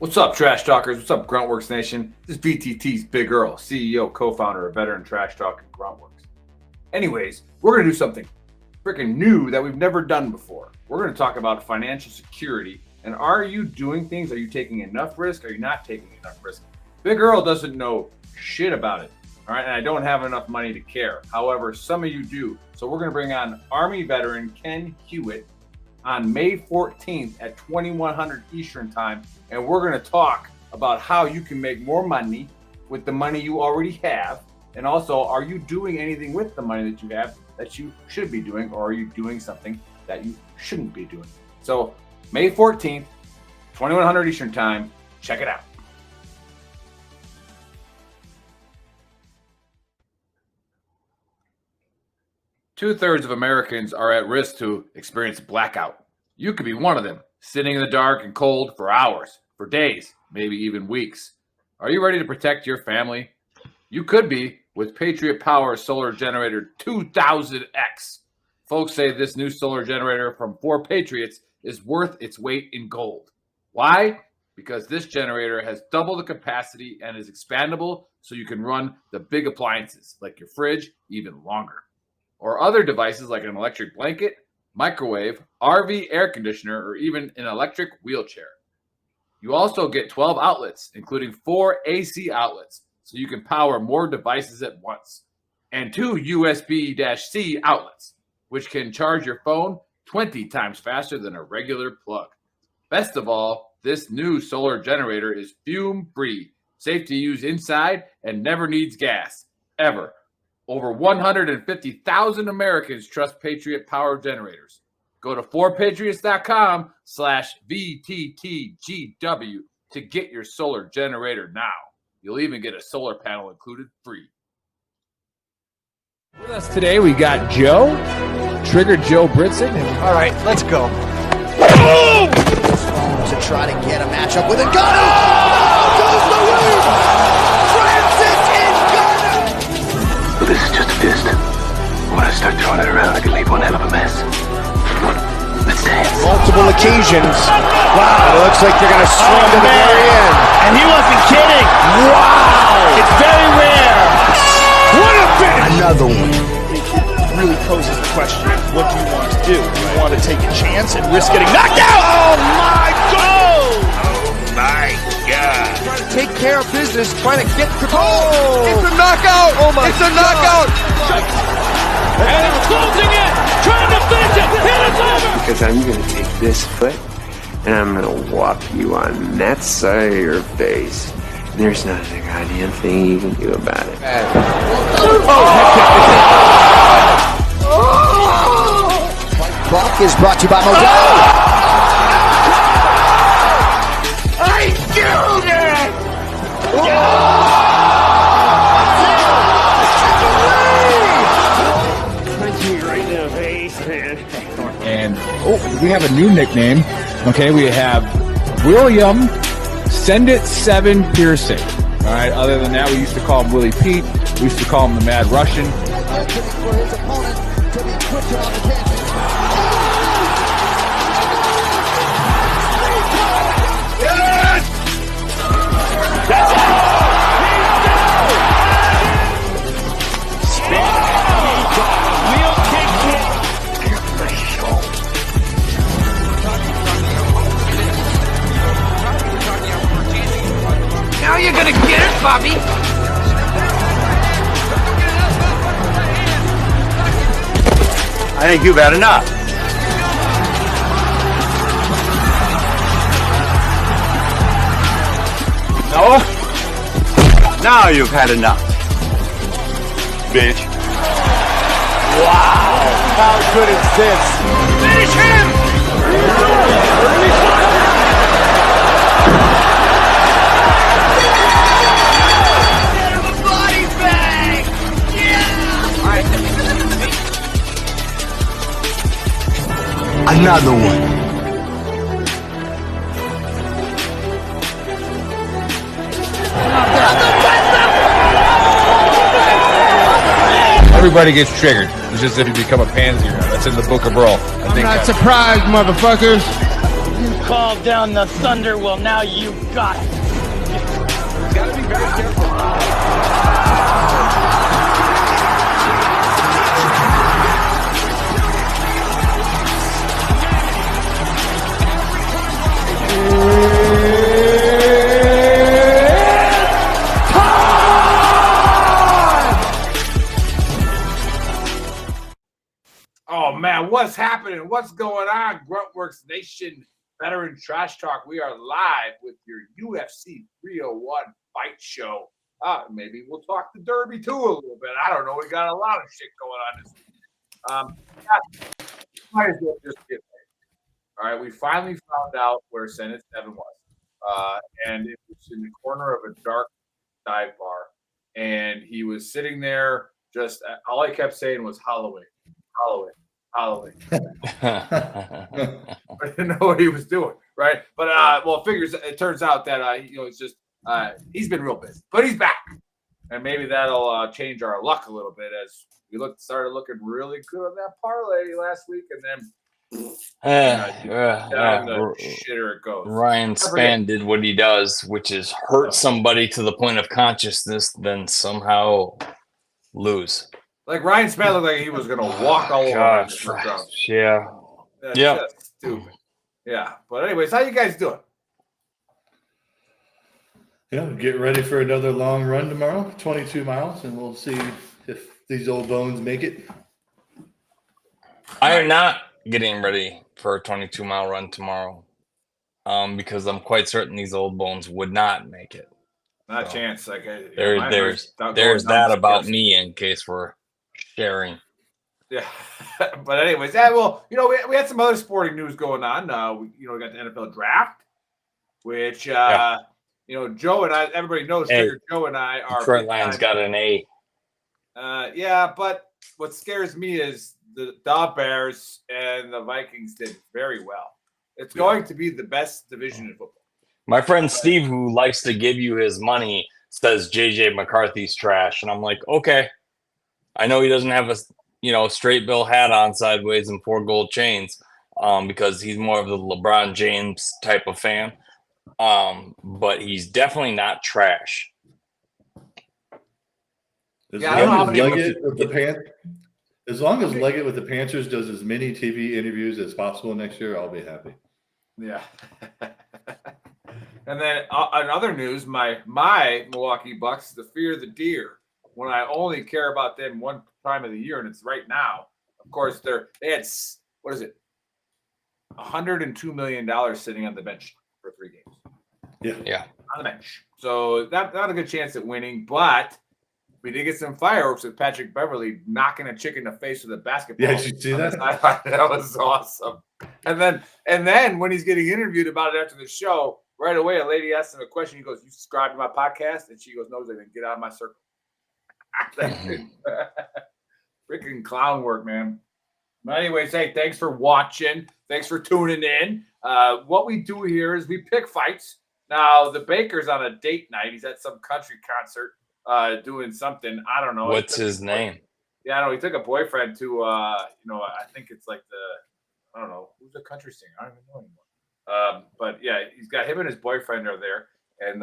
What's up, Trash Talkers? What's up, Gruntworks Nation? This is VTT's Big Earl, CEO, co-founder of VeteranTrashTalk and Gruntworks. Anyways, we're going to do something freaking new that we've never done before. We're going to talk about financial security. And are you doing things? Are you taking enough risk? Are you not taking enough risk? Big Earl doesn't know shit about it. All right. And I don't have enough money to care. However, some of you do. So we're going to bring on Army veteran Ken Hewitt on May 14th at 2100 Eastern time. And we're going to talk about how you can make more money with the money you already have. And also, are you doing anything with the money that you have that you should be doing, or are you doing something that you shouldn't be doing? So May 14th, 2100 Eastern time, check it out. Two-thirds of Americans are at risk to experience blackout. You could be one of them, sitting in the dark and cold for hours, for days, maybe even weeks. Are you ready to protect your family? You could be with Patriot Power Solar Generator 2000X. Folks say this new solar generator from 4 Patriots is worth its weight in gold. Why? Because this generator has double the capacity and is expandable so you can run the big appliances like your fridge even longer. Or other devices like an electric blanket, microwave, RV air conditioner, or even an electric wheelchair. You also get 12 outlets, including 4 AC outlets, so you can power more devices at once, and 2 USB-C outlets, which can charge your phone 20 times faster than a regular plug. Best of all, this new solar generator is fume-free, safe to use inside, and never needs gas, ever. Over 150,000 Americans trust Patriot Power generators. Go to 4patriots.com/VTTGW to get your solar generator now. You'll even get a solar panel included free. With us today, we got Joe, Trigger Joe Britson. All right, let's go. Boom! To try to get a matchup with a gunner. Oh, goes the win! Francis is gunner! Well, this is just a fist. When I start throwing it around, I can leave one hell of a mess. Let's dance. Multiple occasions. Wow, it looks like they're going to swing to the very end. And he wasn't kidding. Wow! It's very rare. What a finish! Another one. It really poses the question, what do you want to do? Do you want to take a chance and risk getting knocked out? Oh my God! Oh my God. Trying to take care of business, trying to get to goal. It's a knockout! Oh my It's a knockout! And it's closing in. Trying to finish it. And it's over. Because I'm going to take this foot and I'm going to whop you on that side of your face. There's not a goddamn thing you can do about it. Buck is brought to you by Modelo. I killed it! And we have a new nickname. Okay, we have William Send It 7 Pearson. All right, other than that, we used to call him Willie Pete. We used to call him the Mad Russian. For his opponent to be quicker on the tangent. Now you're going to get it, Bobby. I think you've had enough. No? Now you've had enough. Bitch. Wow! How good is this? Finish him. Another one. Everybody gets triggered. It's just if you become a pansy or not. That's in the book of Earl. I'm not surprised, motherfuckers. called down the thunder. Well, now you got it. Gotta be very careful. Oh man, what's happening? What's going on? Gruntworks Nation, Veteran Trash Talk. We are live with your UFC 301 fight show. Maybe we'll talk the Derby too a little bit. I don't know. We got a lot of shit going on this week. Might as well just get there. All right, we finally found out where Senate 7 was. And it was in the corner of a dark dive bar. And he was sitting there just, all he kept saying was Holloway. I didn't know what he was doing, right? But it turns out that it's just he's been real busy, but he's back, and maybe that'll change our luck a little bit as we started looking really good on that parlay last week, and then down the shitter it goes. Ryan Spann did what he does, which is hurt somebody to the point of consciousness, then somehow lose. Like Ryan Spann looked like he was gonna walk all over the ground. Yeah. That's just stupid. Yeah. But anyways, how you guys doing? Yeah, get ready for another long run tomorrow, 22 miles, and we'll see if these old bones make it. I am not getting ready for a 22-mile run tomorrow because I'm quite certain these old bones would not make it. Not a chance. Like there's that about me in case we're sharing. Yeah. But anyways, we had some other sporting news going on. We got the NFL draft, which Joe and I, everybody knows Joe and I are Detroit Lions got an A. But what scares me is the Bears and the Vikings did very well. It's going to be the best division in football. My friend Steve, who likes to give you his money, says JJ McCarthy's trash, and I'm like, okay. I know he doesn't have a straight bill hat on sideways and 4 gold chains because he's more of the LeBron James type of fan. But he's definitely not trash. As long as Leggett with the Panthers does as many TV interviews as possible next year, I'll be happy. Yeah. And then in other news, my Milwaukee Bucks, the fear of the deer. When I only care about them one time of the year, and it's right now. Of course, they had $102 million sitting on the bench for 3 games. Yeah, on the bench. So not a good chance at winning, but we did get some fireworks with Patrick Beverly knocking a chick in the face with a basketball. Yeah, did you see that? That was awesome. And then when he's getting interviewed about it after the show, right away a lady asked him a question. He goes, "You subscribe to my podcast?" And she goes, "No, they didn't. Get out of my circle." Freaking clown work, man. But anyways, hey, thanks for watching. Thanks for tuning in. What we do here is we pick fights. Now, the Baker's on a date night. He's at some country concert doing something. I don't know. What's his name? Yeah, I know. He took a boyfriend to, I think it's like I don't know. Who's the country singer? I don't even know anymore. But yeah, he's got him and his boyfriend are there. And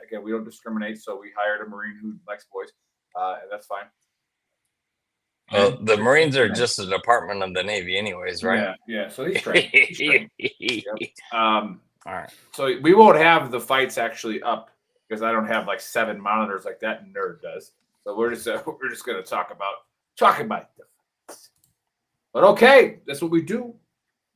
again, we don't discriminate. So we hired a Marine who likes boys. And that's fine. The Marines are just a department of the Navy anyways, right? Yeah. So he's trained. Yep. All right. So we won't have the fights actually up because I don't have like 7 monitors like that nerd does. So we're just going to talk about the fights. But okay, that's what we do.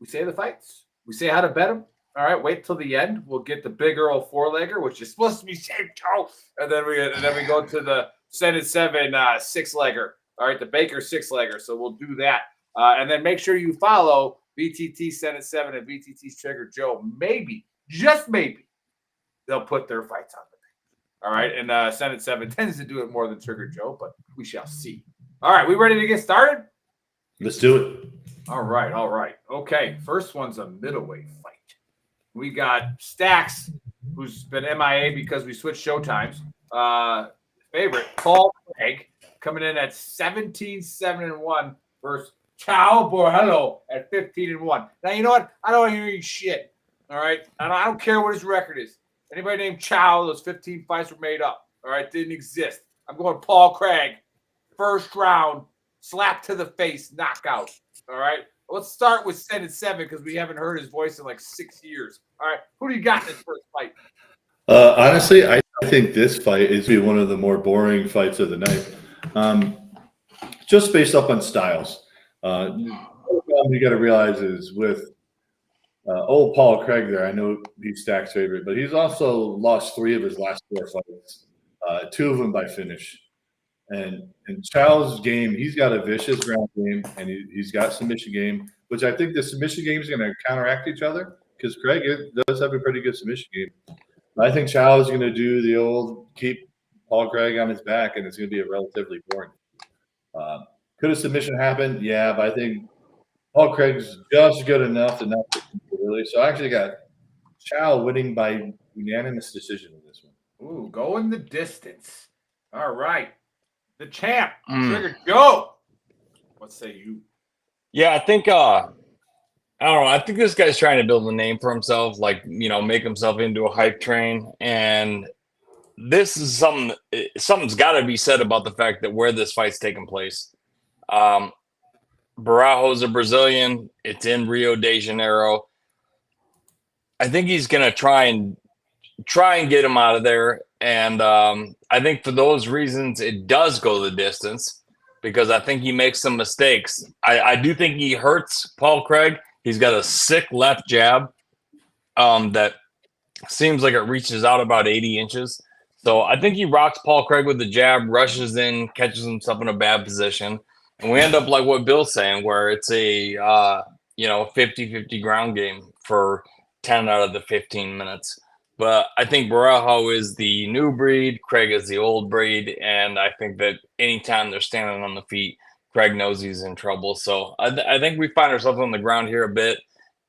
We say the fights. We say how to bet them. All right, wait till the end. We'll get the big Earl 4-legger, which is supposed to be shaved toe, and then we go to the Senate 7 6-legger. All right, the Baker 6-legger. So we'll do that, and then make sure you follow VTT Senate 7 and VTT's Trigger Joe. Maybe, just maybe, they'll put their fights on the page. All right, and Senate 7 tends to do it more than Trigger Joe, but we shall see. All right, we ready to get started? Let's do it. All right. Okay, first one's a middleweight fight. We got Stacks, who's been MIA because we switched showtimes. Favorite, Paul Craig, coming in at 17-7-1 versus Ciao Borhello at 15-1. Now, you know what? I don't want to hear you shit. All right. I don't care what his record is. Anybody named Chow, those 15 fights were made up. All right. Didn't exist. I'm going Paul Craig. First round, slap to the face, knockout. All right. Let's start with 7-7 because we haven't heard his voice in like 6 years. All right. Who do you got in this first fight? Honestly, I think this fight is be one of the more boring fights of the night. Just based up on styles. You got to realize is with old Paul Craig there, I know he's Stack's favorite, but he's also lost 3 of his last 4 fights, 2 of them by finish. And in Chow's game, he's got a vicious ground game, and he's got submission game, which I think the submission game is going to counteract each other because Craig does have a pretty good submission game. But I think Chow is going to do the old keep Paul Craig on his back, and it's going to be a relatively boring. Could a submission happen? Yeah, but I think Paul Craig's just good enough to not really. So I actually got Chow winning by unanimous decision in this one. Ooh, going the distance. All right. The champ, Trigger Joe. What say you? Yeah, I think I don't know. I think this guy's trying to build a name for himself, like, make himself into a hype train. And this is something's got to be said about the fact that where this fight's taking place. Barajo's a Brazilian. It's in Rio de Janeiro. I think he's going to try and get him out of there. And I think for those reasons, it does go the distance because I think he makes some mistakes. I do think he hurts Paul Craig. He's got a sick left jab that seems like it reaches out about 80 inches. So I think he rocks Paul Craig with the jab, rushes in, catches himself in a bad position. And we end up like what Bill's saying, where it's a 50-50 ground game for 10 out of the 15 minutes. But I think Barajo is the new breed, Craig is the old breed, and I think that anytime they're standing on the feet, Craig knows he's in trouble. So I think we find ourselves on the ground here a bit,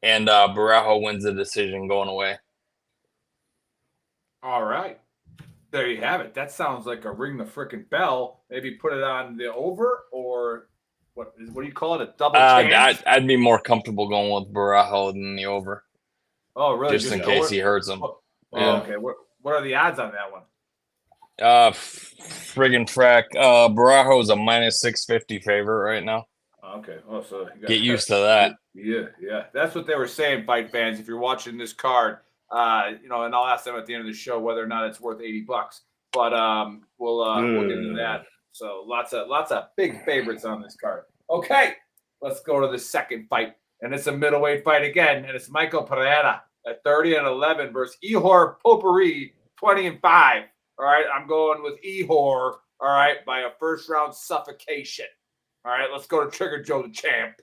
and Barajo wins the decision going away. All right. There you have it. That sounds like a ring the frickin' bell. Maybe put it on the over or what do you call it? A double chance? I'd be more comfortable going with Barajo than the over. Oh, really? Just in case he hurts him. Okay. What are the odds on that one? Friggin' frack. Barajo is a minus 650 favorite right now. Okay. Oh, so get used to that. Yeah. That's what they were saying, fight fans. If you're watching this card, and I'll ask them at the end of the show whether or not it's worth $80. But we'll get into that. So lots of big favorites on this card. Okay, let's go to the second fight, and it's a middleweight fight again, and it's Michael Pereira at 30-11 versus Ihor Potpourri 20-5. All right, I'm going with Ihor. All right, by a first round suffocation. All right, let's go to Trigger Joe the champ.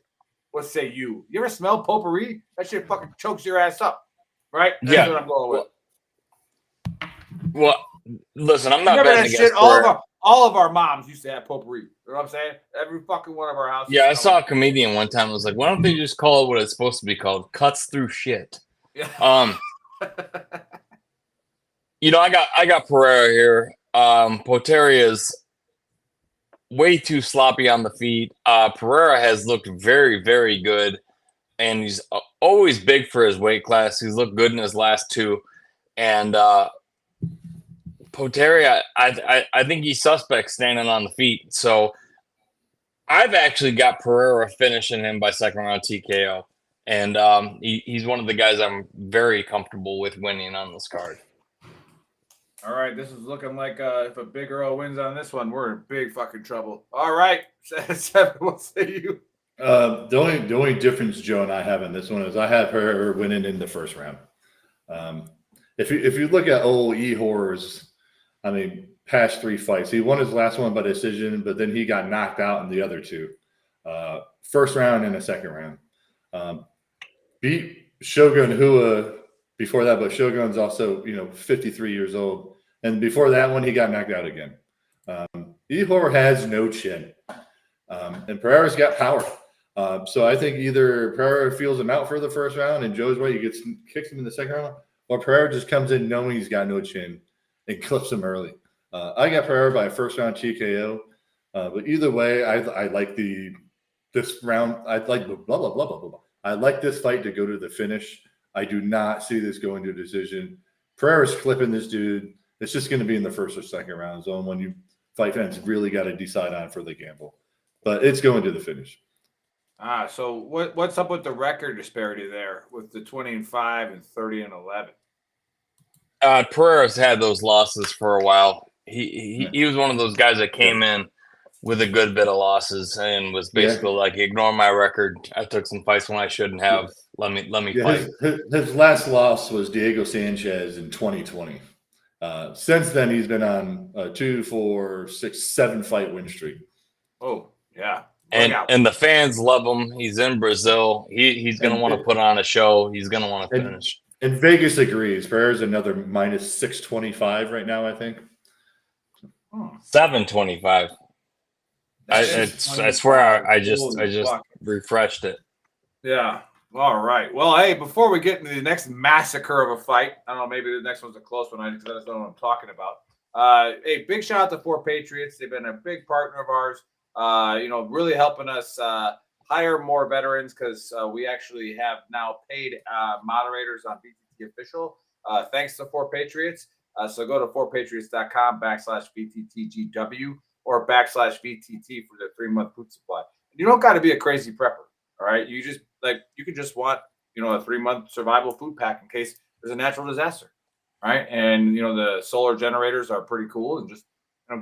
What say you? You ever smell potpourri? That shit fucking chokes your ass up. Right? That's what I'm going with. Well, listen, I'm not betting against shit. All of our moms used to have potpourri. You know what I'm saying? Every fucking one of our houses. Yeah, I saw a comedian one time. Was like, why don't they just call it what it's supposed to be called? Cuts through shit. Yeah. I got Pereira here. Poteri is way too sloppy on the feet. Pereira has looked very, very good, and he's always big for his weight class. He's looked good in his last 2, and Poteri, I think he's suspect standing on the feet. So I've actually got Pereira finishing him by second round TKO, and he's one of the guys I'm very comfortable with winning on this card. All right, this is looking like if a Big Earl wins on this one, we're in big fucking trouble. All right, 7, what say you? The only difference Joe and I have in this one is I have her winning in the first round. If you look at old Ihor's, past 3 fights, he won his last one by decision, but then he got knocked out in the other 2, first round and a second round. Beat Shogun Hua before that, but Shogun's also 53 years old, and before that one he got knocked out again. Ihor has no chin, and Pereira's got power. So I think either Pereira feels him out for the first round and Joe's right, he kicks him in the second round, or Pereira just comes in knowing he's got no chin and clips him early. I got Pereira by a first round TKO, but either way, I like this round. I like blah blah blah blah blah blah. I like this fight to go to the finish. I do not see this going to a decision. Pereira's clipping this dude. It's just going to be in the first or second round zone when you fight fans really got to decide on for the gamble. But it's going to the finish. So what's up with the record disparity there with the 20-5 and 30-11? Pereira's had those losses for a while. He was one of those guys that came in with a good bit of losses and was basically like, ignore my record. I took some fights when I shouldn't have. Let me fight. His last loss was Diego Sanchez in 2020. Since then, he's been on a 2, 4, 6, 7 fight win streak. Oh, yeah. And the fans love him. He's in Brazil. He's going to want to put on a show. He's going to want to finish. And Vegas agrees. Pereira's another minus 625 right now, I think. 725. I swear I just refreshed it. Yeah. All right. Well, hey, before we get into the next massacre of a fight, I don't know, maybe the next one's a close one because I just don't know what I'm talking about. Hey, big shout out to 4 Patriots. They've been a big partner of ours. Really helping us hire more veterans because we actually have now paid moderators on VTT Official. Thanks to 4 Patriots. So go to 4patriots.com/VTTGW or /VTT for the 3-month food supply. You don't got to be a crazy prepper. All right. You could just want, a 3-month survival food pack in case there's a natural disaster. Right. And, the solar generators are pretty cool and just,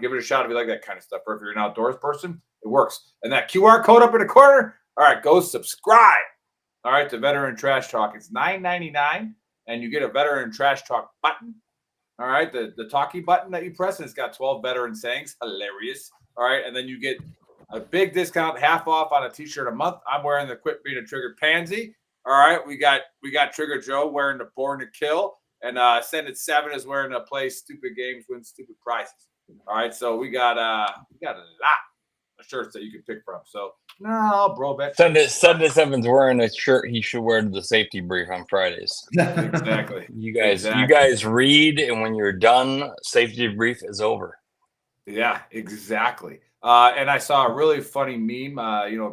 give it a shot if you like that kind of stuff. Or if you're an outdoors person, it works. And that QR code up in the corner. All right. Go subscribe. All right. To Veteran Trash Talk. It's $9.99 and you get a Veteran Trash Talk button. All right. The talkie button that you press, and it's got 12 veteran sayings. Hilarious. All right. And then you get a big discount, half off on a t-shirt a month. I'm wearing the Quit Being a Triggered Pansy. All right. We got Trigger Joe wearing the Born to Kill. And Send It 7 is wearing the Play Stupid Games, Win Stupid Prizes. All right. So we got a lot of shirts that you can pick from. So no, bro, bet. Send It 7's wearing a shirt he should wear to the safety brief on Fridays. Exactly. You guys read, and when you're done, safety brief is over. Yeah, exactly. And I saw a really funny meme.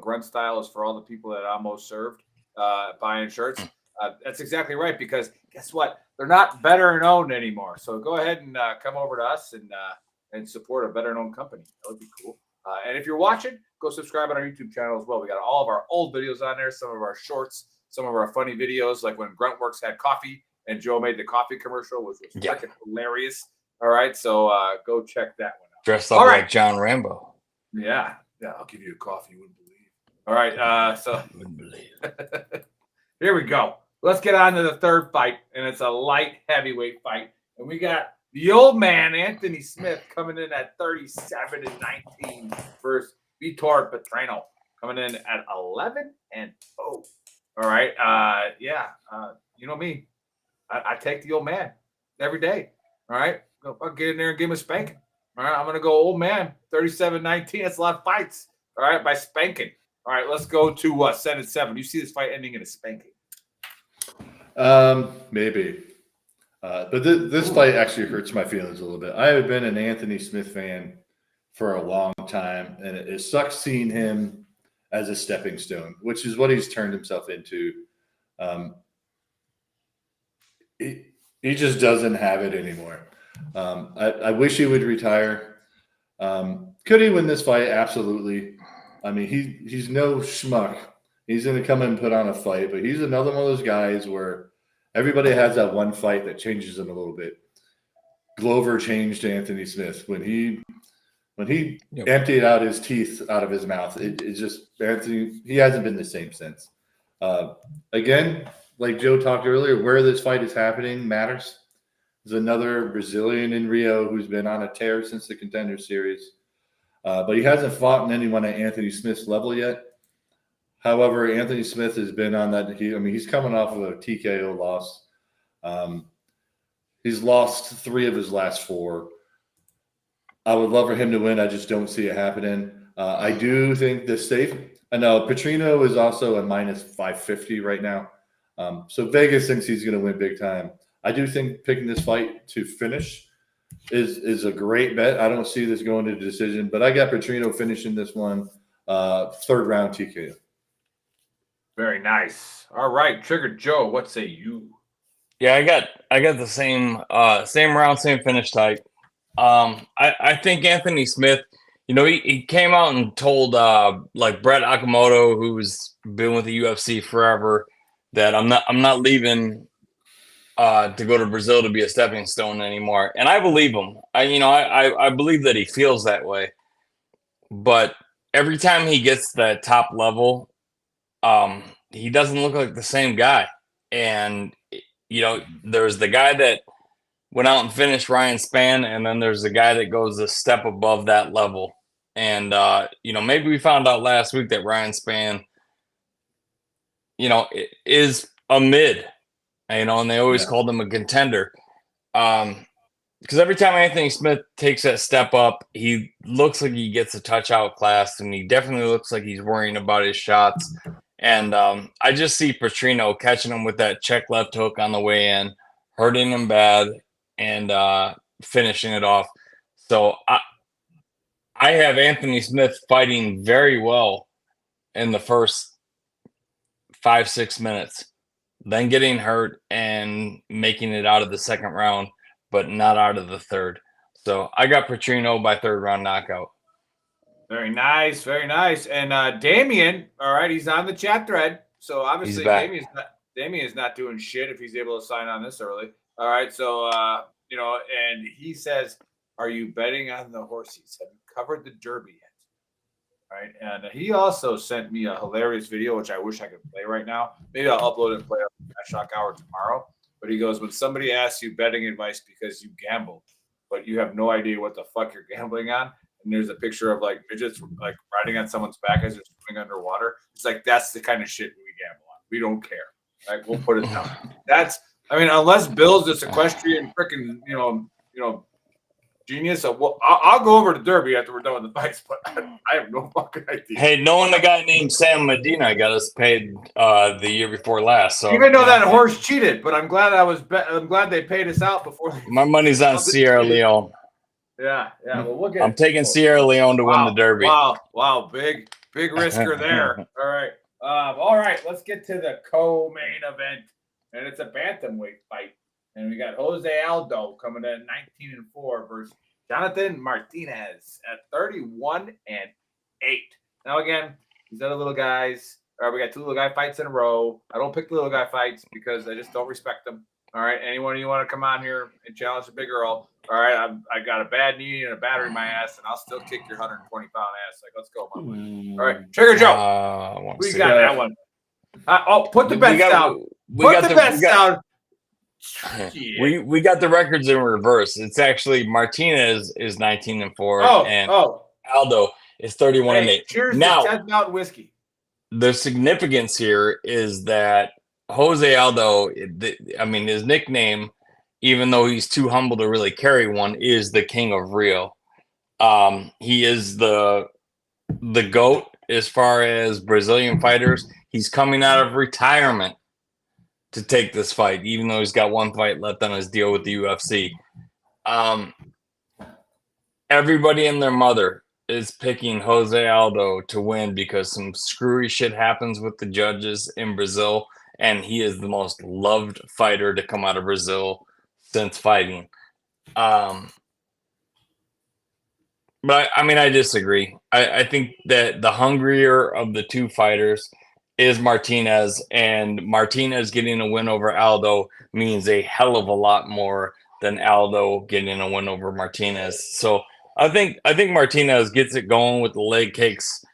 Grunt Style is for all the people that almost served buying shirts. That's exactly right, because guess what? They're not veteran owned anymore. So go ahead and come over to us and support a veteran owned company. That would be cool. And if you're watching, go subscribe on our YouTube channel as well. We got all of our old videos on there, some of our shorts, some of our funny videos, like when Gruntworks had coffee and Joe made the coffee commercial, which was freaking hilarious. All right, so go check that one out. Dressed up like John Rambo. Yeah, I'll give you a coffee you wouldn't believe. All right, so Wouldn't believe. Here we go. Let's get on to the third fight, and it's a light heavyweight fight. And we got the old man, Anthony Smith, coming in at 37-19 versus Vitor Petrino, coming in at 11-0. All right. You know me. I take the old man every day. All right. I'll get in there and give him a spanking. All right. I'm going to go old man, 37-19. That's a lot of fights. All right. By spanking. All right. Let's go to Send It 7. You see this fight ending in a spanking? Maybe. But this fight actually hurts my feelings a little bit. I have been an Anthony Smith fan for a long time, and it sucks seeing him as a stepping stone, which is what he's turned himself into. He just doesn't have it anymore. I wish he would retire. Could he win this fight? Absolutely. I mean, he's no schmuck. He's going to come in and put on a fight, but he's another one of those guys where everybody has that one fight that changes him a little bit. Glover changed Anthony Smith when he emptied out his teeth out of his mouth. It just Anthony. He hasn't been the same since. Again, like Joe talked earlier, where this fight is happening matters. There's another Brazilian in Rio who's been on a tear since the Contender Series, but he hasn't fought anyone at Anthony Smith's level yet. However, Anthony Smith has been on that. He's coming off of a TKO loss. He's lost 3 of his last 4. I would love for him to win. I just don't see it happening. I do think the safe. I know Petrino is also a minus 550 right now. So Vegas thinks he's going to win big time. I do think picking this fight to finish is a great bet. I don't see this going to a decision, but I got Petrino finishing this one 3rd round TKO. Very nice. All right, Trigger Joe, what say you? Yeah, I got the same round, same finish type. I think Anthony Smith, he came out and told like Brett Okamoto, who's been with the UFC forever, that I'm not leaving to go to Brazil to be a stepping stone anymore. And I believe him. I believe that he feels that way. But every time he gets that top level, he doesn't look like the same guy. And there's the guy that went out and finished Ryan Spann, and then there's the guy that goes a step above that level. And maybe we found out last week that Ryan Spann, is a mid, and they always called him a contender. Because every time Anthony Smith takes that step up, he looks like he gets a touch outclassed, and he definitely looks like he's worrying about his shots. And I just see Petrino catching him with that check left hook on the way in, hurting him bad, and finishing it off. So I have Anthony Smith fighting very well in the first 5-6 minutes, then getting hurt and making it out of the second round, but not out of the third. So I got Petrino by third round knockout. Very nice, very nice. And Damien, all right, he's on the chat thread. So obviously Damien's not doing shit if he's able to sign on this early. All right, so and he says, "Are you betting on the horses? Have you covered the Derby yet?" All right, and he also sent me a hilarious video, which I wish I could play right now. Maybe I'll upload it and play it on the Shock Hour tomorrow. But he goes, when somebody asks you betting advice because you gambled, but you have no idea what the fuck you're gambling on, and there's a picture of like midgets like riding on someone's back as they're swimming underwater. It's like, that's the kind of shit we gamble on. We don't care. Like, we'll put it down. Unless Bill's this equestrian freaking, genius. I'll go over to Derby after we're done with the fights, but I have no fucking idea. Hey, knowing a guy named Sam Medina got us paid the year before last. So even though that horse cheated, but I'm glad I'm glad they paid us out before. My money's on Sierra Leone. Yeah. Well, we'll get. I'm taking Sierra Leone to win the Derby. Wow, big risker there. All right. Let's get to the co-main event, and it's a bantamweight fight. And we got Jose Aldo coming in at 19-4 versus Jonathan Martinez at 31-8. Now again, these other little guys. We got two little guy fights in a row. I don't pick the little guy fights because I just don't respect them. All right, anyone you want to come on here and challenge the big girl? All right, I got a bad knee and a battery in my ass, and I'll still kick your 120-pound ass. Like, let's go, my boy. All right, Trigger Joe. We got that one. Put the bets down. Put the bets down. We got the records in reverse. It's actually Martinez is 19-4 and Aldo is 31-8. Cheers now, to 10 Mountain whiskey. The significance here is that Jose Aldo, his nickname, even though he's too humble to really carry one, is the King of Rio. He is the GOAT as far as Brazilian fighters. He's coming out of retirement to take this fight, even though he's got one fight left on his deal with the UFC. Everybody and their mother is picking Jose Aldo to win because some screwy shit happens with the judges in Brazil, and he is the most loved fighter to come out of Brazil since fighting. But I disagree. I think that the hungrier of the two fighters is Martinez, and Martinez getting a win over Aldo means a hell of a lot more than Aldo getting a win over Martinez. So I think Martinez gets it going with the leg kicks,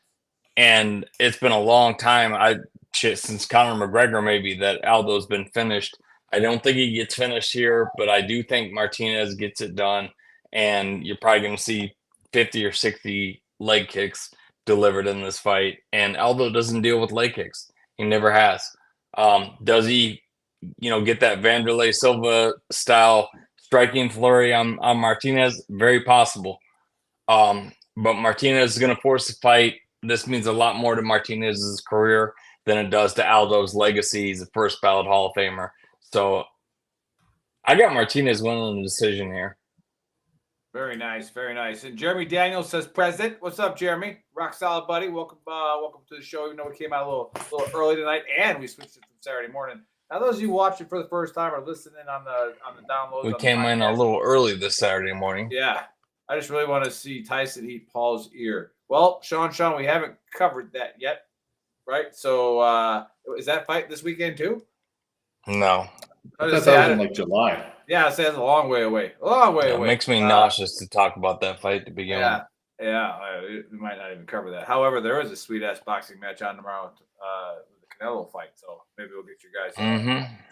and it's been a long time. Since Conor McGregor maybe that Aldo's been finished. I don't think he gets finished here, but I do think Martinez gets it done, and you're probably going to see 50 or 60 leg kicks delivered in this fight. And Aldo doesn't deal with leg kicks. He never has. Does he, get that Vanderlei Silva style striking flurry on Martinez? Very possible. But Martinez is going to force the fight. This means a lot more to Martinez's career than it does to Aldo's legacy. He's a first ballot Hall of Famer. So I got Martinez winning the decision here. Very nice, very nice. And Jeremy Daniels says, "Present." What's up, Jeremy? Rock solid, buddy. Welcome to the show. Even though we came out a little early tonight, and we switched it from Saturday morning. Now, those of you watching for the first time or listening on the downloads, We on came the in a little early this Saturday morning. Yeah, I just really want to see Tyson eat Paul's ear. Well, Sean, we haven't covered that yet, right? So, is that fight this weekend too? No. I thought that was in like July. Yeah, it says a long way away. A long way away. It makes me nauseous to talk about that fight to begin with. Yeah, we might not even cover that. However, there is a sweet ass boxing match on tomorrow, the Canelo fight. So maybe we'll get you guys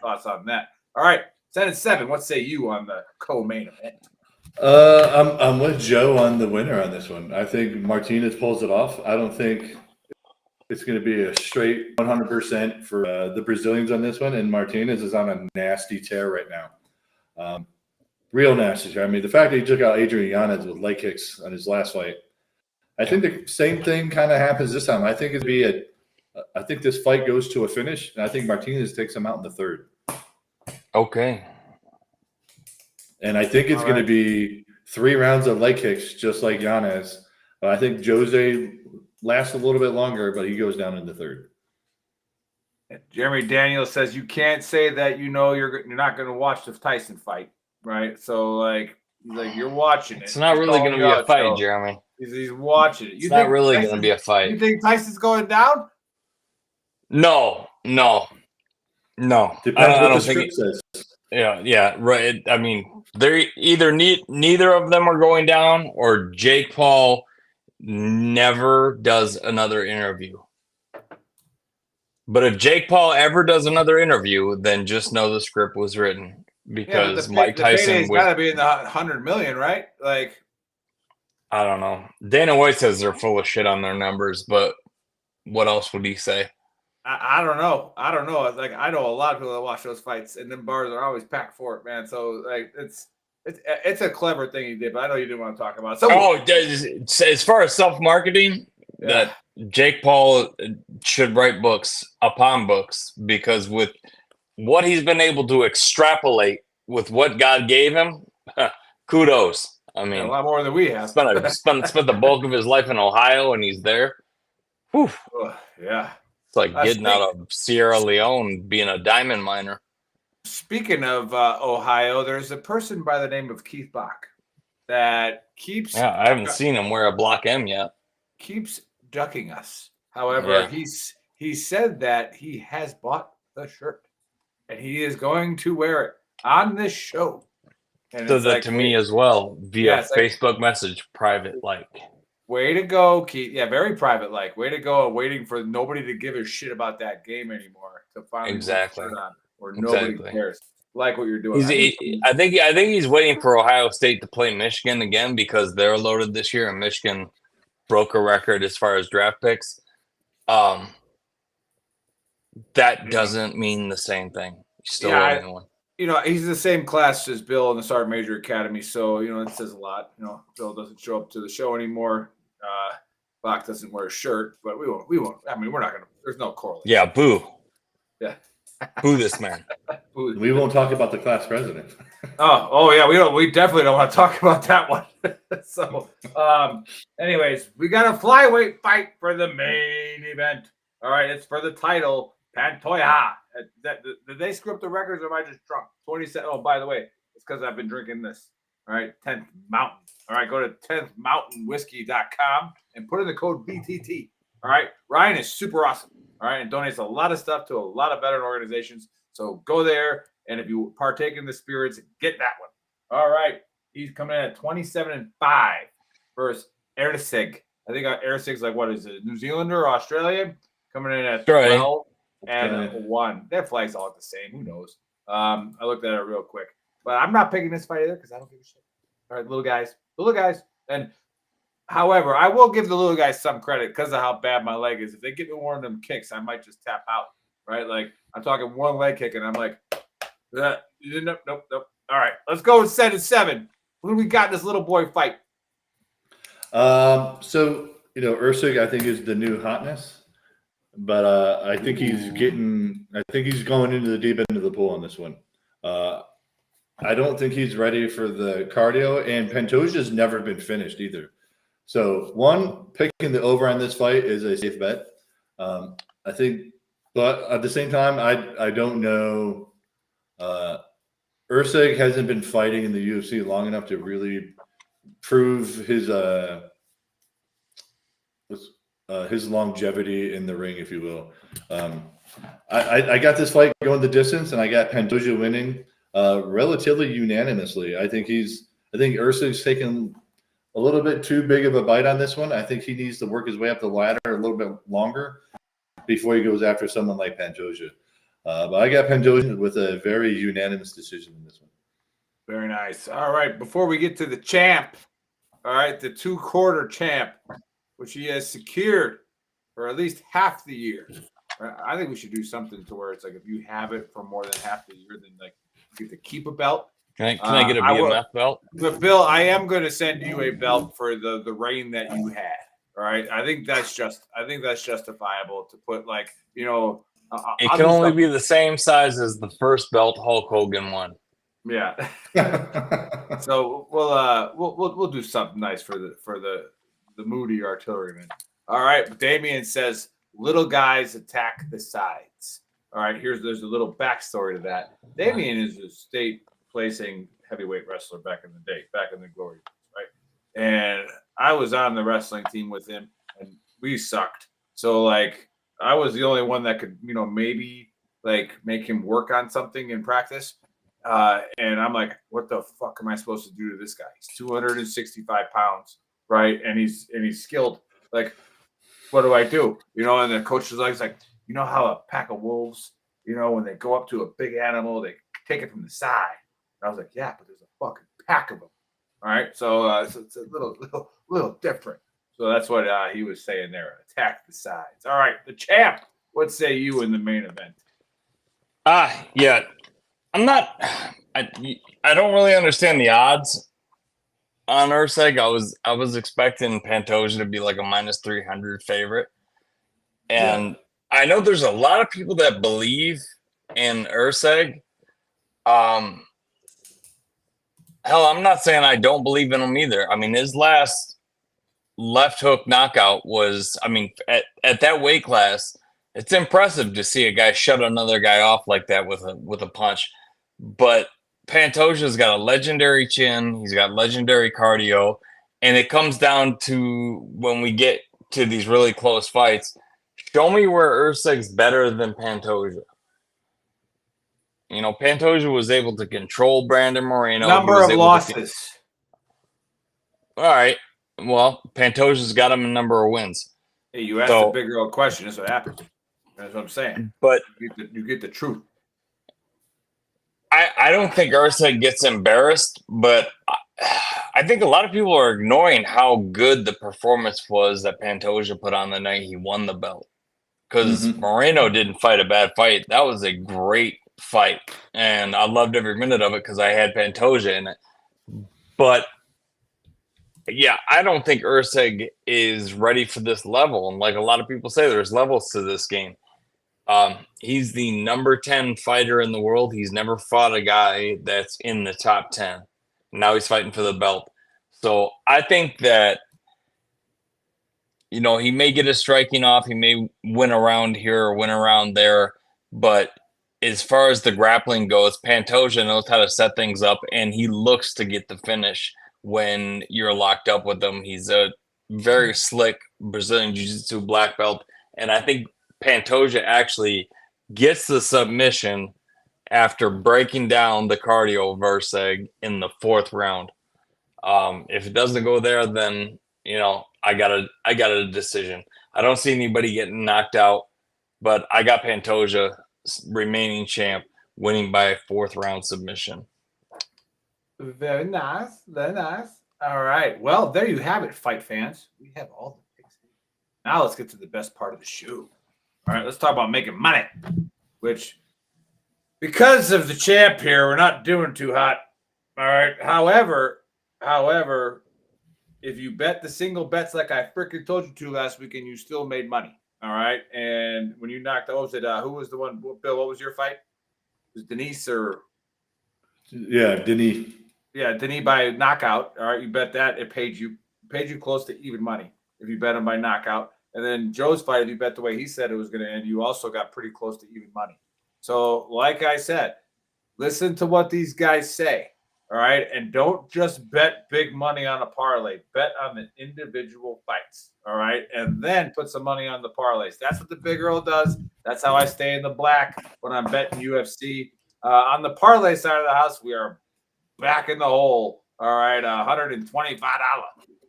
thoughts on that. All right, 10-7. What say you on the co-main event? I'm with Joe on the winner on this one. I think Martinez pulls it off. I don't think it's going to be a straight 100% for the Brazilians on this one, and Martinez is on a nasty tear right now. Real nasty tear. I mean, the fact that he took out Adrian Yanez with leg kicks on his last fight, I think the same thing kind of happens this time. I think I think this fight goes to a finish, and I think Martinez takes him out in the third. Okay. And I think it's going to be 3 rounds of leg kicks, just like Yanez. I think Jose lasts a little bit longer, but he goes down in the third. Jeremy Daniels says you can't say that you're not going to watch the Tyson fight, right? So like you're watching it. It's not really going to be a fight, Jeremy. He's watching it. It's not really going to be a fight. You think Tyson's going down? No. Depends I what don't the think script says. Yeah, right. I mean, they're either neither of them are going down, or Jake Paul never does another interview. But if Jake Paul ever does another interview, then just know the script was written, because Mike Tyson would got to be in the 100 million, right? Like, I don't know. Dana White says they're full of shit on their numbers, but what else would he say? I don't know. Like, I know a lot of people that watch those fights, and them bars are always packed for it, man. So like, it's a clever thing he did, but I know you didn't want to talk about it. So, as far as self-marketing, that Jake Paul should write books upon books, because with what he's been able to extrapolate with what God gave him, kudos. I mean, a lot more than we have. Spent the bulk of his life in Ohio, and he's there. Whew. Yeah. It's like getting out of Sierra Leone, being a diamond miner. Speaking of Ohio, there's a person by the name of Keith Bach that keeps... Yeah, I haven't seen him wear a Block M yet. Keeps ducking us. However, he said that he has bought the shirt, and he is going to wear it on this show. And so that to me as well, via Facebook message, private like. Way to go, Keith. Yeah, very private like. Way to go, waiting for nobody to give a shit about that game anymore. To finally exactly. Put it on, or nobody cares. Like what you're doing. I think he's waiting for Ohio State to play Michigan again, because they're loaded this year, and Michigan broke a record as far as draft picks. That doesn't mean the same thing. He's still winning one. He's the same class as Bill in the Sergeant Major Academy, so it says a lot. Bill doesn't show up to the show anymore. Bach doesn't wear a shirt, but we won't. I mean, we're not gonna. There's no correlation. Yeah, boo. Yeah, boo this man. We won't talk about the class president. Oh yeah, we definitely don't want to talk about that one. So, anyways, we got a flyweight fight for the main event. All right, it's for the title. Pantoja. Did they screw up the records, or am I just drunk? 27. Oh, by the way, it's because I've been drinking this. All right, 10th Mountain. All right, go to 10thmountainwhiskey.com and put in the code VTT. All right, Ryan is super awesome. All right, and donates a lot of stuff to a lot of veteran organizations. So go there, and if you partake in the spirits, get that one. All right, he's coming in at 27-5 versus Erceg. I think Erceg's like, what is it, New Zealander or Australian? Coming in at 12 and 1. Their flags all look the same. Who knows? I looked at it real quick. But I'm not picking this fight either because I don't give a shit. All right, little guys. And however, I will give the little guys some credit because of how bad my leg is. If they give me one of them kicks, I might just tap out. Right? Like, I'm talking one leg kick, and I'm like, nope. All right, let's go with 7-7. Who do we got in this little boy fight? So, Erceg, I think, is the new hotness. But I think he's going into the deep end of the pool on this one. I don't think he's ready for the cardio, and Pantoja's never been finished either. So, one, picking the over on this fight is a safe bet. I think, but at the same time, I don't know. Usyk hasn't been fighting in the UFC long enough to really prove his longevity in the ring, if you will. I got this fight going the distance, and I got Pantoja winning relatively unanimously. I think Usyk's taken a little bit too big of a bite on this one. I think he needs to work his way up the ladder a little bit longer before he goes after someone like Pantoja. But I got Pantoja with a very unanimous decision in this one. Very nice. All right, before we get to the champ, all right, the 2-quarter champ, which he has secured for at least half the year. I think we should do something to where it's like if you have it for more than half the year, then like you get to keep a belt. Can I get a BMF belt? But Bill, I am going to send you a belt for the reign that you had. All right, I think that's justifiable to put like it can only be the same size as the first belt Hulk Hogan won. Yeah. So we'll do something nice for the moody artilleryman. All right, Damian says little guys attack the sides. All right, there's a little backstory to that. Damian is a state placing heavyweight wrestler back in the day, back in the glory days, right? And I was on the wrestling team with him, and we sucked. So like I was the only one that could maybe like make him work on something in practice. And I'm like, what the fuck am I supposed to do to this guy? He's 265 pounds, right? And he's skilled. Like, what do I do? And the coach is like, you know how a pack of wolves, when they go up to a big animal, they take it from the side. And I was like, yeah, but there's a fucking pack of them. All right. So it's a little different. So that's what he was saying there. Attack the sides. All right. The champ. What say you in the main event? Yeah. I don't really understand the odds on Usyk. I was expecting Pantoja to be like a minus 300 favorite. And I know there's a lot of people that believe in Usyk. Hell, I'm not saying I don't believe in him either. I mean, his last left hook knockout was, at that weight class, it's impressive to see a guy shut another guy off like that with a punch. But Pantoja's got a legendary chin. He's got legendary cardio. And it comes down to when we get to these really close fights, show me where Usyk's better than Pantoja. Pantoja was able to control Brandon Moreno. Number of losses. All right. Well, Pantoja's got him a number of wins. Hey, you asked a bigger old question. That's what happens. That's what I'm saying. But you get the truth. I don't think Usyk gets embarrassed, but I think a lot of people are ignoring how good the performance was that Pantoja put on the night he won the belt. Because Moreno didn't fight a bad fight. That was a great fight. And I loved every minute of it because I had Pantoja in it. But yeah, I don't think Usyk is ready for this level. And like a lot of people say, there's levels to this game. He's the number 10 fighter in the world. He's never fought a guy that's in the top 10. Now he's fighting for the belt. So I think that, he may get his striking off. He may win around here or win around there. But as far as the grappling goes, Pantoja knows how to set things up, and he looks to get the finish when you're locked up with him. He's a very slick Brazilian Jiu-Jitsu black belt. And I think Pantoja actually gets the submission after breaking down the cardio of Usyk in the 4th round. If it doesn't go there, then I got a decision. I don't see anybody getting knocked out, but I got Pantoja remaining champ, winning by a 4th round submission. Very nice, very nice. All right, well, there you have it, fight fans. We have all the picks. Now let's get to the best part of the show. All right, let's talk about making money, which, because of the champ here, we're not doing too hot. All right. However, if you bet the single bets like I freaking told you to last weekend, you still made money. All right. And when you knocked who was the one, Bill, what was your fight? Was it Denise or? Yeah, Denis. Yeah, Denis by knockout. All right, you bet that. It paid you close to even money if you bet him by knockout. And then Joe's fight, if you bet the way he said it was going to end, you also got pretty close to even money. So, like I said, listen to what these guys say. All right. And don't just bet big money on a parlay. Bet on the individual fights. All right. And then put some money on the parlays. That's what the Big Earl does. That's how I stay in the black when I'm betting UFC. On the parlay side of the house, we are back in the hole. All right. $125.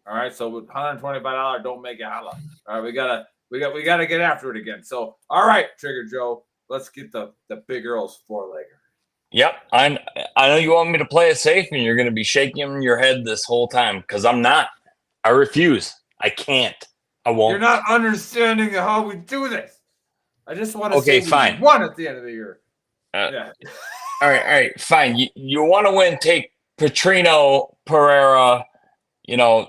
All right. So with $125, don't make it holla. All right. We gotta get after it again. So, all right, Trigger Joe, let's get the Big Earl's 4-legger. Yep, I know you want me to play it safe, and you're going to be shaking your head this whole time because I'm not. I refuse. I can't. I won't. You're not understanding how we do this. I just want to say fine. We won at the end of the year. Yeah. All right, fine. You want to win? Take Petrino, Pereira. Blah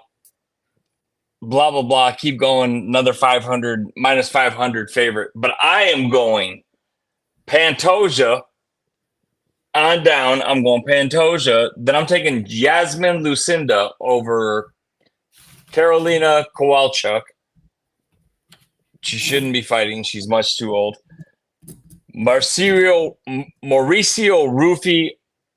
blah blah. Keep going. Another 500 minus 500 favorite, but I am going Pantoja. On down, I'm going Pantoja. Then I'm taking Jasmine Lucinda over Karolina Kowalchuk. She shouldn't be fighting. She's much too old. Mauricio Rufy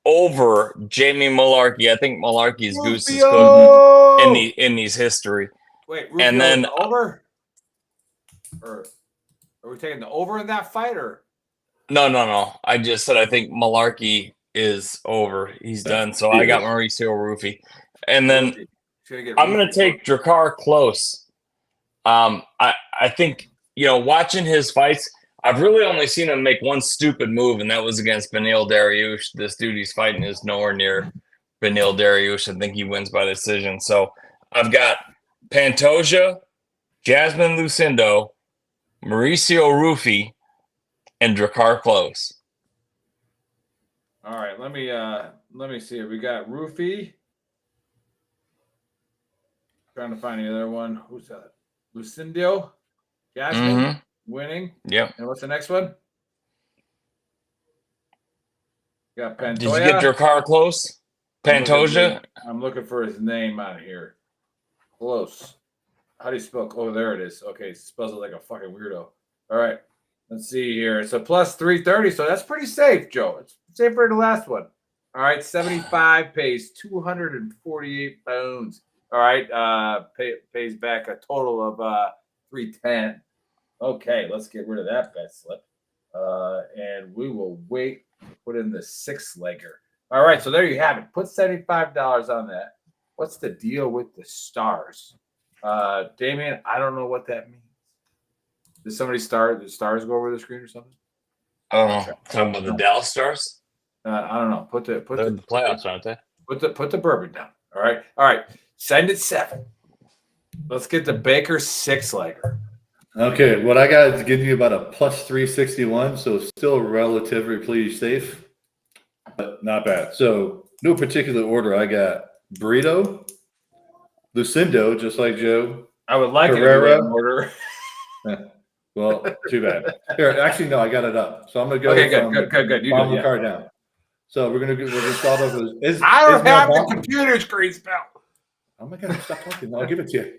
over Jamie Malarkey. I think Malarkey's goose is cooked in these history. Wait, Rufio and then over? Or are we taking the over in that fight or? No. I just said I think Malarkey is over. He's done. So I got Mauricio Rufy. And then I'm going to take Drakkar Klose. I think, watching his fights, I've really only seen him make one stupid move, and that was against Beneil Dariush. This dude he's fighting is nowhere near Beneil Dariush. I think he wins by decision. So I've got Pantoja, Jasmine Lucindo, Mauricio Rufy, and Drakkar Klose. All right, let me see. We got Rufy. Trying to find the other one. Who's that? Lucindo, Jasmine winning. Yep. And what's the next one? Got Pantoja. Did you get Drakkar Klose? Pantoja? I'm looking for his name out here. Close. How do you spell? Oh, there it is. Okay, it spells it like a fucking weirdo. All right. Let's see here. It's a plus 330, so that's pretty safe, Joe. It's safer than the last one. All right, 75 pays 248 pounds. All right, pays back a total of 310. Okay, let's get rid of that bet slip. And we will wait to put in the 6-legger. All right, so there you have it. Put $75 on that. What's the deal with the stars? Damien, I don't know what that means. Did somebody the stars go over the screen or something? Oh, talking about the Dallas Stars? I don't know. They're in the playoffs, aren't they? Put the bourbon down. All right. Send it 7. Let's get the Baker 6-legger. Okay, what I got is giving you about a plus 361, so still relatively safe, but not bad. So no particular order. I got Burrito, Lucindo, just like Joe. I would like Pereira. it in order. Well, too bad. Here, actually, no, I got it up. So I'm gonna go. Okay, good. You bottom do, the card down. So we're gonna start off with. I don't have the computer screen spell. Oh my god! Stop talking. I'll give it to you.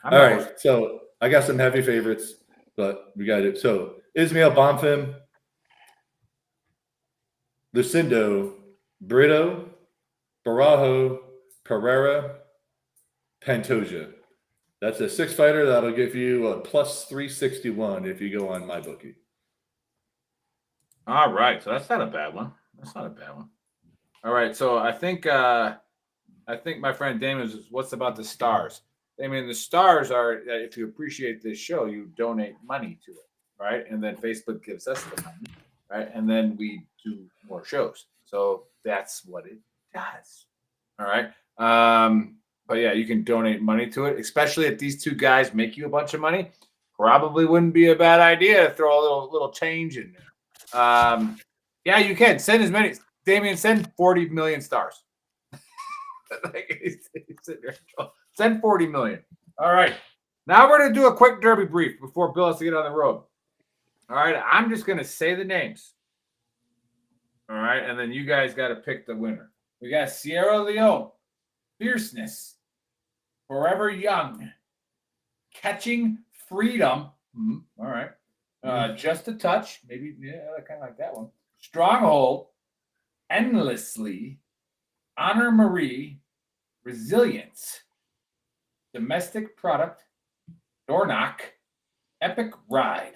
All right. So I got some heavy favorites, but we got it. So Ismail Bonfim, Lucindo, Brito, Barajo, Pereira, Pantoja. That's a 6-fighter. That'll give you a plus 361 if you go on MyBookie. All right. So that's not a bad one. All right. So I think my friend Damon is what's about the stars? I mean, the stars are, if you appreciate this show, you donate money to it, right? And then Facebook gives us the money, right? And then we do more shows. So that's what it does. All right. But yeah, you can donate money to it, especially if these two guys make you a bunch of money. Probably wouldn't be a bad idea to throw a little change in there. Yeah, you can send as many. Damien, send 40 million stars. Send 40 million. All right. Now we're going to do a quick derby brief before Bill has to get on the road. All right. I'm just going to say the names. All right, and then you guys got to pick the winner. We got Sierra Leone, Fierceness, Forever Young, Catching Freedom. All right. Just a Touch. Maybe, yeah, I kind of like that one. Stronghold, Endlessly, Honor Marie, Resilience, Domestic Product, Door Knock, Epic Ride,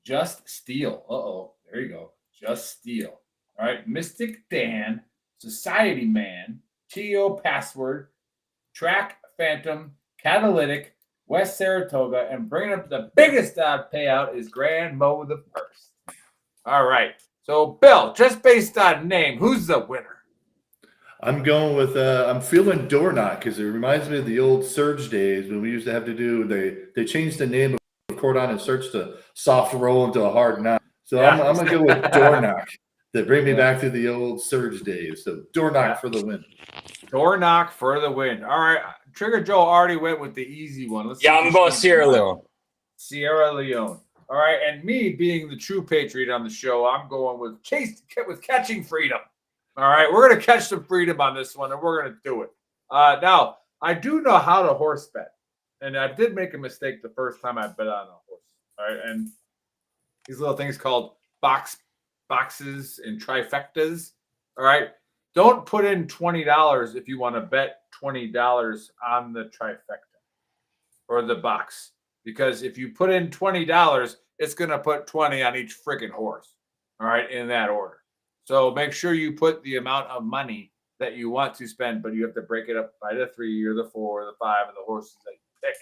Just Steal. Uh-oh. There you go. Just Steal. All right. Mystic Dan, Society Man, TO Password, Track Phantom, Catalytic, West Saratoga, and bringing up the biggest payout is Grand Mo the First. All right. So, Bill, just based on name, who's the winner? I'm going with I'm feeling Door Knock because it reminds me of the old Surge days when we used to have to do they changed the name of Cordon and Search to soft roll into a hard knock. So yeah. I'm gonna go with Door Knock. That bring me back to the old Surge days. So Door Knock for the win. Door Knock for the win. All right. Trigger Joe already went with the easy one. I'm going Sierra Leone. Sierra Leone. All right. And me being the true patriot on the show, I'm going with Catching Freedom. All right. We're going to catch some freedom on this one, and we're going to do it. Now, I do know how to horse bet. And I did make a mistake the first time I bet on a horse. All right. And these little things called boxes and trifectas. All right. Don't put in $20 if you want to bet $20 on the trifecta or the box. Because if you put in $20, it's going to put 20 on each freaking horse. All right. In that order. So make sure you put the amount of money that you want to spend, but you have to break it up by the 3 or the 4 or the 5 of the horses that you pick.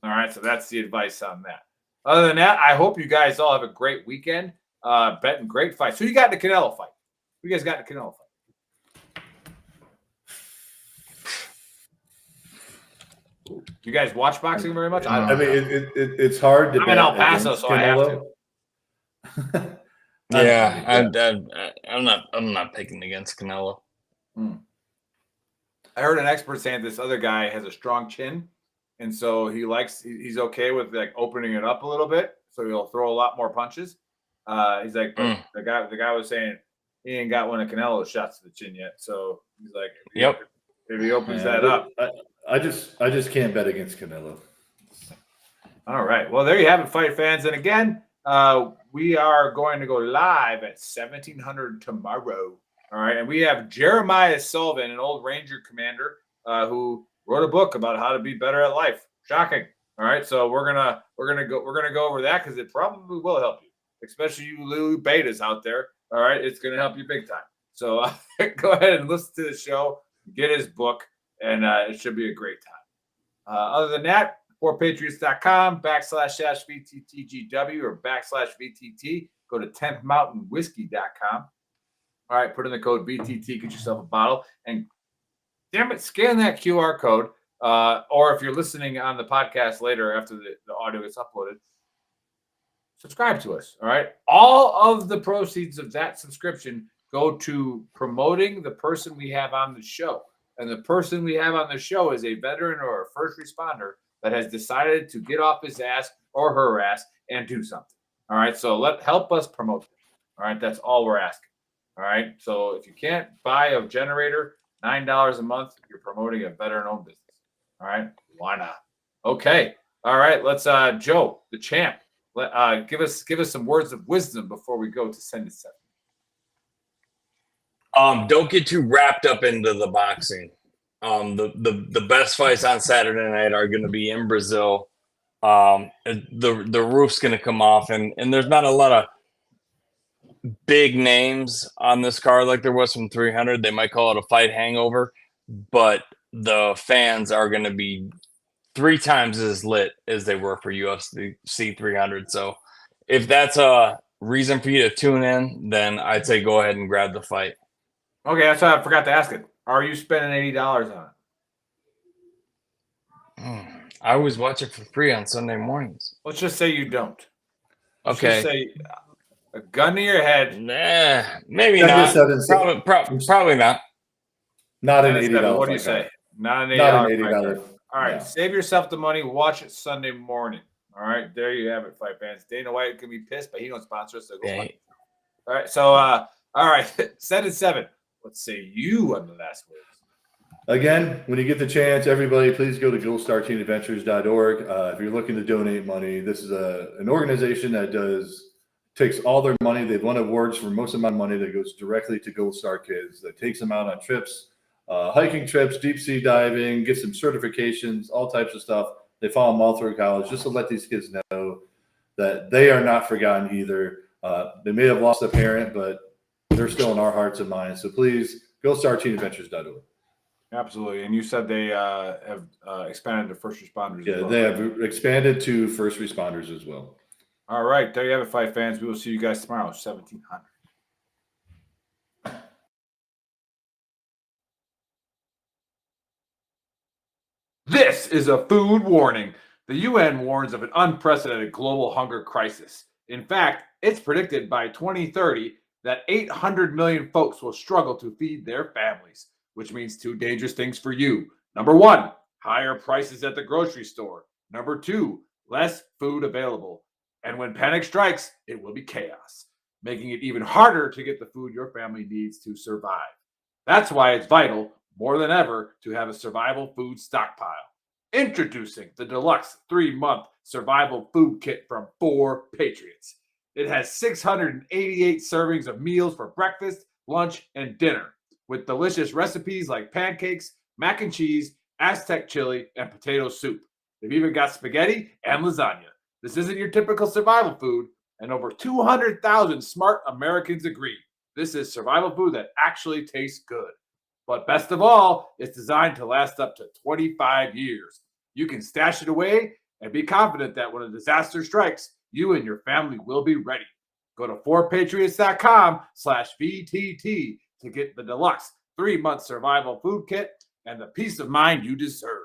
All right. So that's the advice on that. Other than that, I hope you guys all have a great weekend. Betting great fights. So you got the Canelo fight. You guys got the Canelo fight. You guys watch boxing very much? I mean, it's hard to. I'm in El Paso, so I have to. Yeah, I'm not picking against Canelo. I heard an expert saying this other guy has a strong chin, and so he's okay with like opening it up a little bit, so he'll throw a lot more punches. He's like, the guy was saying he ain't got one of Canelo's shots to the chin yet, so he's like, if he opens that up. I just can't bet against Canelo. All right. Well, there you have it, fight fans. And again, we are going to go live at 1700 tomorrow. All right. And we have Jeremiah Sullivan, an old Ranger commander, who wrote a book about how to be better at life. Shocking. All right. So we're gonna go over that because it probably will help you, especially you Lulu betas out there. All right. It's gonna help you big time. So go ahead and listen to the show, get his book. And it should be a great time. Other than that, forpatriots.com/VTTGW or /VTT. Go to 10thmountainwhiskey.com. All right, put in the code VTT, get yourself a bottle. And damn it, scan that QR code. Or if you're listening on the podcast later after the audio gets uploaded, subscribe to us. All right. All of the proceeds of that subscription go to promoting the person we have on the show. And the person we have on the show is a veteran or a first responder that has decided to get off his ass or her ass and do something. All right. So help us promote them. All right. That's all we're asking. All right. So if you can't buy a generator, $9 a month, you're promoting a veteran-owned business. All right. Why not? Okay. All right. Let's Joe, the champ. Give us some words of wisdom before we go to send it 7. Don't get too wrapped up into the boxing. The best fights on Saturday night are going to be in Brazil. The roof's going to come off, and there's not a lot of big names on this card like there was from 300. They might call it a fight hangover, but the fans are going to be 3 times as lit as they were for UFC 300. So if that's a reason for you to tune in, then I'd say go ahead and grab the fight. Okay, that's why I forgot to ask it. Are you spending $80 on it? I always watch it for free on Sunday mornings. Let's just say you don't. Okay. Just say a gun to your head. Nah, maybe not. Probably not. Not an $80. What do you say? Not an $80. Not an $80. All right, save yourself the money. Watch it Sunday morning. All right, there you have it, fight fans. Dana White can be pissed, but he don't sponsor us. So go on. All right, so All right, send it 7. What say you on the last words? Again, when you get the chance, everybody, please go to goldstarteenadventures.org. If you're looking to donate money, this is an organization that takes all their money. They've won awards for most amount of money that goes directly to Gold Star kids, that takes them out on trips, hiking trips, deep sea diving, gets them certifications, all types of stuff. They follow them all through college just to let these kids know that they are not forgotten either. They may have lost a parent, but they're still in our hearts and minds. So please, goldstarteenadventures.org. Absolutely. And you said they have expanded to first responders. Yeah, as well, they right? have expanded to first responders as well. All right. There you have it, fight fans. We will see you guys tomorrow, 1700. This is a food warning. The UN warns of an unprecedented global hunger crisis. In fact, it's predicted by 2030 that 800 million folks will struggle to feed their families, which means 2 dangerous things for you. Number 1, higher prices at the grocery store. Number 2, less food available. And when panic strikes, it will be chaos, making it even harder to get the food your family needs to survive. That's why it's vital, more than ever, to have a survival food stockpile. Introducing the deluxe 3-month survival food kit from 4 Patriots. It has 688 servings of meals for breakfast, lunch, and dinner, with delicious recipes like pancakes, mac and cheese, Aztec chili, and potato soup. They've even got spaghetti and lasagna. This isn't your typical survival food, and over 200,000 smart Americans agree. This is survival food that actually tastes good. But best of all, it's designed to last up to 25 years. You can stash it away and be confident that when a disaster strikes, you and your family will be ready. Go to 4patriots.com/VTT to get the deluxe 3-month survival food kit and the peace of mind you deserve.